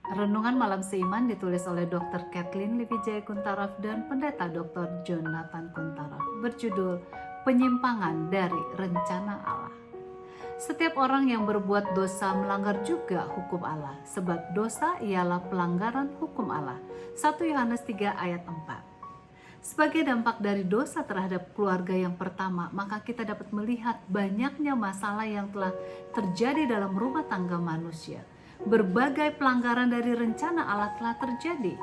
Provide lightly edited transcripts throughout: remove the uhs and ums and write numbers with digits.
Renungan Malam Seiman ditulis oleh Dr. Kathleen Liwijaya Kuntaraf dan Pendeta Dr. Jonathan Kuntaraf, berjudul Penyimpangan dari Rencana Allah. Setiap orang yang berbuat dosa melanggar juga hukum Allah, sebab dosa ialah pelanggaran hukum Allah. 1 Yohanes 3 ayat 4. Sebagai dampak dari dosa terhadap keluarga yang pertama, maka kita dapat melihat banyaknya masalah yang telah terjadi dalam rumah tangga manusia. Berbagai pelanggaran dari rencana Allah telah terjadi.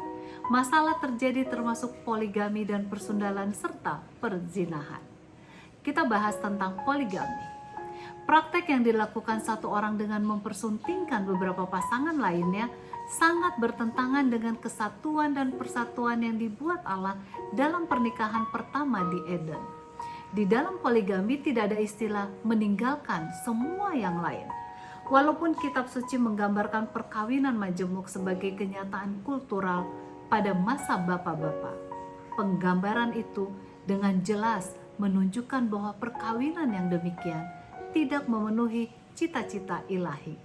Masalah terjadi termasuk poligami dan persundalan serta perzinahan. Kita bahas tentang poligami. Praktek yang dilakukan satu orang dengan mempersuntingkan beberapa pasangan lainnya sangat bertentangan dengan kesatuan dan persatuan yang dibuat Allah dalam pernikahan pertama di Eden. Di dalam poligami tidak ada istilah meninggalkan semua yang lain. Walaupun kitab suci menggambarkan perkawinan majemuk sebagai kenyataan kultural pada masa bapak-bapak, penggambaran itu dengan jelas menunjukkan bahwa perkawinan yang demikian tidak memenuhi cita-cita ilahi.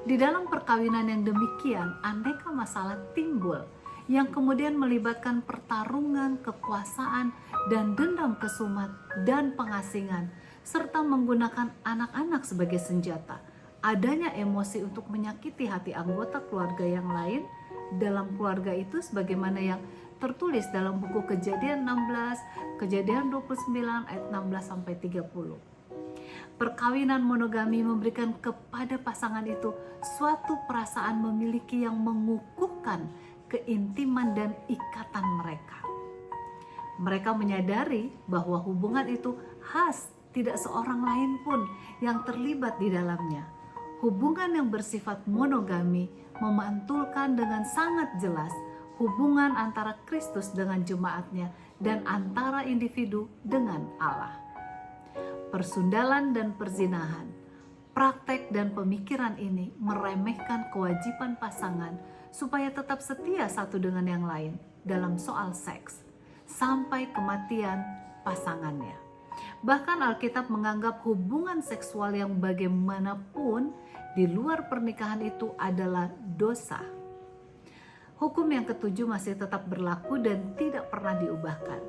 Di dalam perkawinan yang demikian, aneka masalah timbul yang kemudian melibatkan pertarungan, kekuasaan, dan dendam kesumat dan pengasingan, serta menggunakan anak-anak sebagai senjata. Adanya emosi untuk menyakiti hati anggota keluarga yang lain dalam keluarga itu sebagaimana yang tertulis dalam buku Kejadian 16, Kejadian 29 ayat 16 sampai 30. Perkawinan monogami memberikan kepada pasangan itu suatu perasaan memiliki yang mengukuhkan keintiman dan ikatan mereka. Mereka menyadari bahwa hubungan itu khas, tidak seorang lain pun yang terlibat di dalamnya. Hubungan yang bersifat monogami memantulkan dengan sangat jelas hubungan antara Kristus dengan jemaatnya dan antara individu dengan Allah. Persundalan dan perzinahan, praktek dan pemikiran ini meremehkan kewajiban pasangan supaya tetap setia satu dengan yang lain dalam soal seks sampai kematian pasangannya. Bahkan Alkitab menganggap hubungan seksual yang bagaimanapun di luar pernikahan itu adalah dosa. Hukum yang ketujuh masih tetap berlaku dan tidak pernah diubahkan.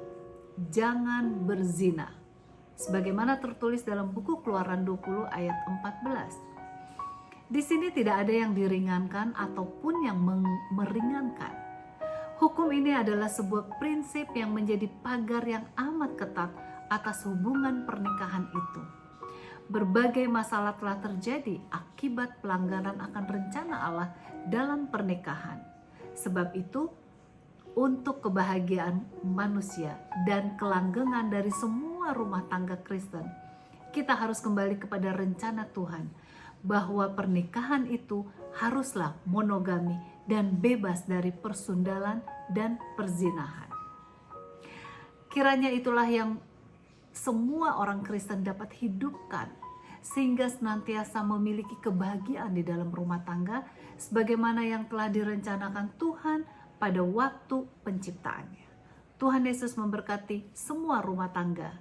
Jangan berzina. Sebagaimana tertulis dalam buku Keluaran 20 ayat 14. Di sini tidak ada yang diringankan ataupun yang meringankan. Hukum ini adalah sebuah prinsip yang menjadi pagar yang amat ketat atas hubungan pernikahan itu. Berbagai masalah telah terjadi akibat pelanggaran akan rencana Allah dalam pernikahan. Sebab itu, untuk kebahagiaan manusia dan kelanggengan dari semua rumah tangga Kristen, kita harus kembali kepada rencana Tuhan bahwa pernikahan itu haruslah monogami dan bebas dari persundalan dan perzinahan. Kiranya itulah yang semua orang Kristen dapat hidupkan sehingga senantiasa memiliki kebahagiaan di dalam rumah tangga sebagaimana yang telah direncanakan Tuhan pada waktu penciptaannya. Tuhan Yesus memberkati semua rumah tangga.